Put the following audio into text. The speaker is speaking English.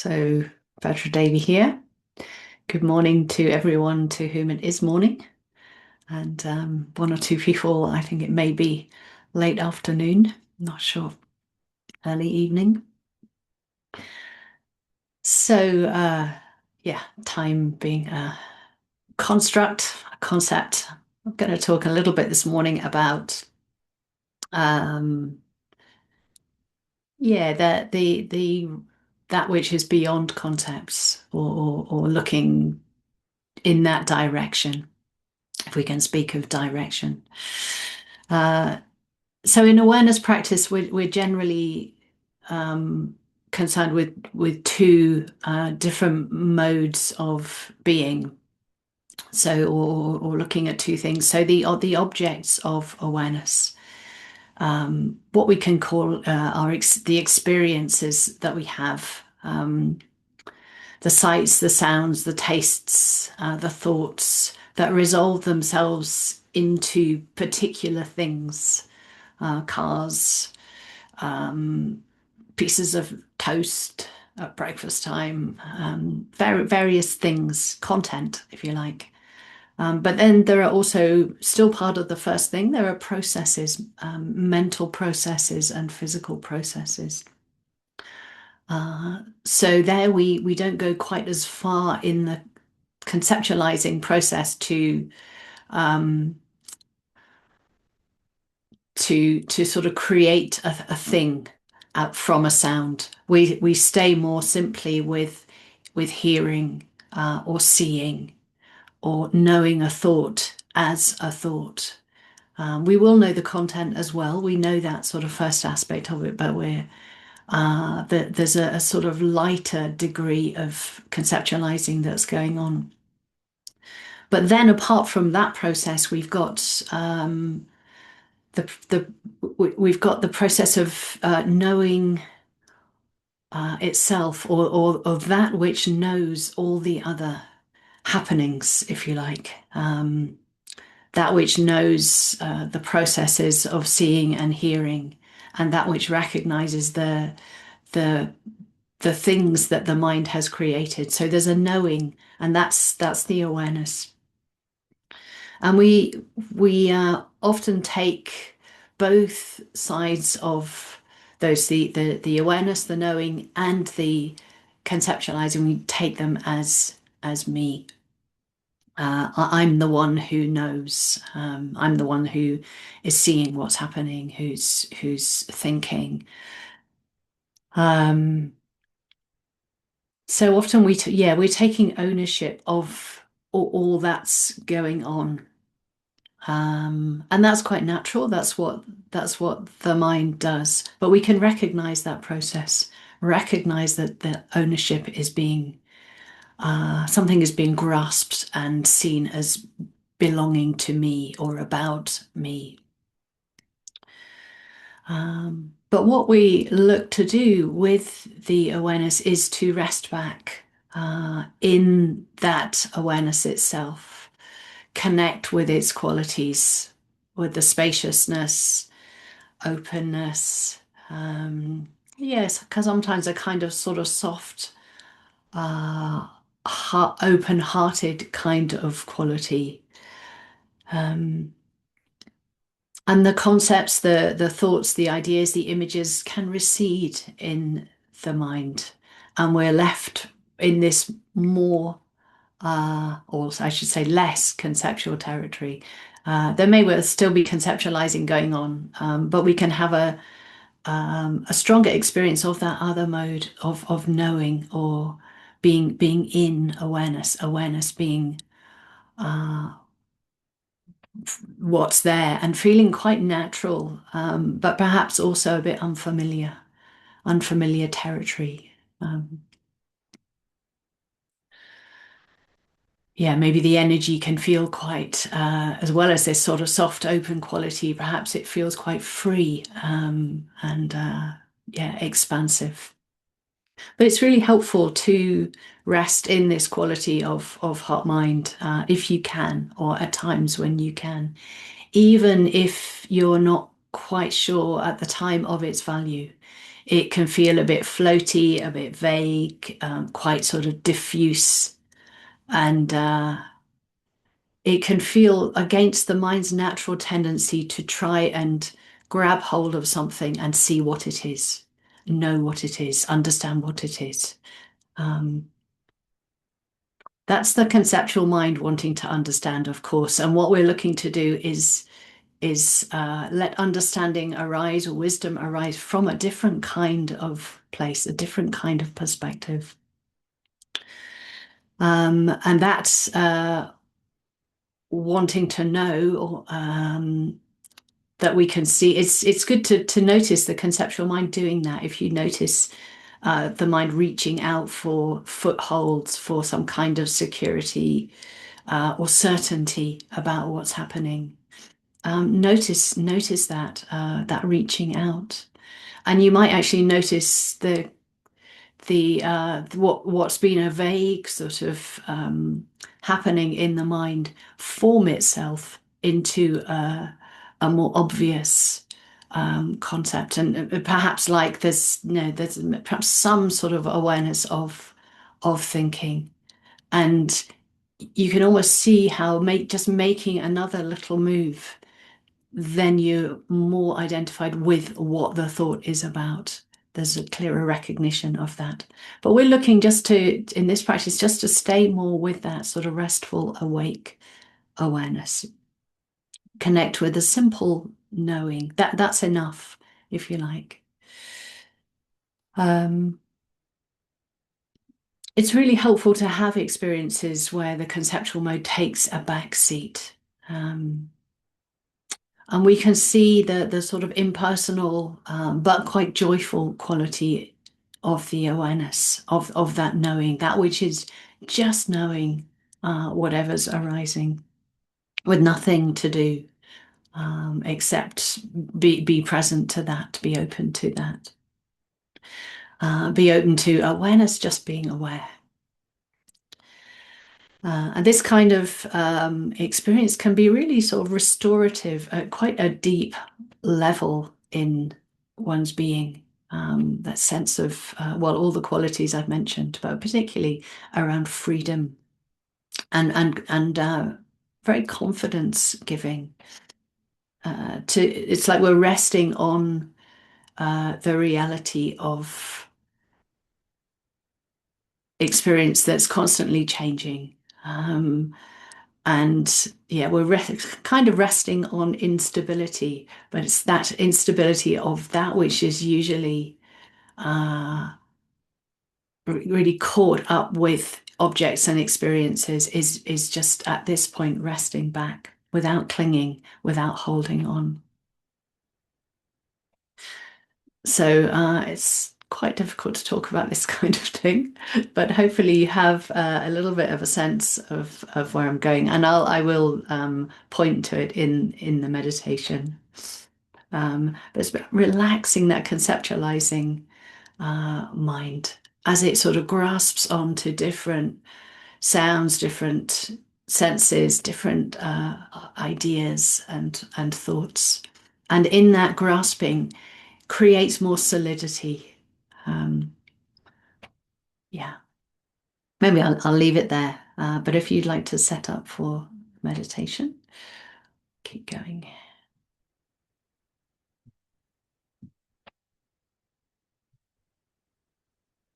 So, Petra Davy here. Good morning to everyone to whom it is morning, and one or two people, I think it may be late afternoon, not sure, early evening. So, yeah, time being a construct, a concept. I'm going to talk a little bit this morning about, um, yeah, that which is beyond concepts, or looking in that direction, if we can speak of direction. Uh, so in awareness practice, we're generally um, concerned with two different modes of being. So, or looking at two things. So the objects of awareness, what we can call the experiences that we have, the sights, the sounds, the tastes, the thoughts that resolve themselves into particular things, cars, pieces of toast at breakfast time, various things, content, if you like. But then there are also still part of the first thing, there are processes, mental processes and physical processes. So there we don't go quite as far in the conceptualizing process um, to sort of create a thing out from a sound. We stay more simply with hearing or seeing or knowing a thought as a thought. We will know the content as well. We know that sort of first aspect of it, but there's a sort of lighter degree of conceptualizing that's going on. But then, apart from that process, the we've got the process of knowing itself, or that which knows all the other happenings, if you like. That which knows the processes of seeing and hearing, and that which recognizes the the things that the mind has created. So there's a knowing, and that's the awareness. And we often take both sides of those, the awareness, the knowing, and the conceptualizing. We take them as me. I'm the one who knows. I'm the one who is seeing what's happening, who's thinking. Um, so often yeah, we're taking ownership of all that's going on. And that's quite natural. That's what the mind does. But we can recognize that process, recognize that the ownership is being something is being grasped and seen as belonging to me or about me. But what we look to do with the awareness is to rest back in that awareness itself, connect with its qualities, with the spaciousness, openness. Yes, because sometimes a kind of sort of soft, uh, open-hearted kind of quality. Um, and the concepts, the thoughts, the ideas, the images can recede in the mind, and we're left in this more, or I should say, less conceptual territory. There may well still be conceptualizing going on, but we can have a stronger experience of that other mode of knowing, or being in awareness, awareness being what's there and feeling quite natural, but perhaps also a bit unfamiliar territory. Um, yeah, maybe the energy can feel quite, as well as this sort of soft, open quality, perhaps it feels quite free, and yeah, expansive. But it's really helpful to rest in this quality of heart mind, if you can, or at times when you can, even if you're not quite sure at the time of its value. It can feel a bit floaty, a bit vague, quite sort of diffuse, and it can feel against the mind's natural tendency to try and grab hold of something and see what it is, know what it is, understand what it is. Um, that's the conceptual mind wanting to understand, of course. And what we're looking to do is let understanding arise or wisdom arise from a different kind of place, a different kind of perspective. And that's wanting to know or that we can see. It's good to notice the conceptual mind doing that. If you notice the mind reaching out for footholds, for some kind of security or certainty about what's happening, notice that reaching out, and you might actually notice the what's been a vague sort of happening in the mind form itself into a more obvious concept, and perhaps like there's perhaps some sort of awareness of thinking, and you can almost see how just making another little move, then you're more identified with what the thought is about. There's a clearer recognition of that. But we're looking just to, in this practice, just to stay more with that sort of restful, awake awareness. Connect with a simple knowing. That's enough, if you like. Um, it's really helpful to have experiences where the conceptual mode takes a back seat. And we can see the sort of impersonal but quite joyful quality of the awareness of that knowing, that which is just knowing whatever's arising with nothing to do except be present to that, be open to that, be open to awareness, just being aware. And this kind of experience can be really sort of restorative at quite a deep level in one's being. That sense of, well, all the qualities I've mentioned, but particularly around freedom and very confidence giving. It's like we're resting on the reality of experience that's constantly changing. And yeah, we're kind of resting on instability, but it's that instability of that which is usually uh, really caught up with objects and experiences is just at this point resting back without clinging, without holding on. So it's quite difficult to talk about this kind of thing, but hopefully you have a little bit of a sense of where I'm going, and I will point to it in the meditation. But it's about relaxing that conceptualizing mind as it sort of grasps onto different sounds, different senses, different ideas and thoughts, and in that grasping creates more solidity. Um, yeah, maybe I'll leave it there. But if you'd like to set up for meditation, keep going.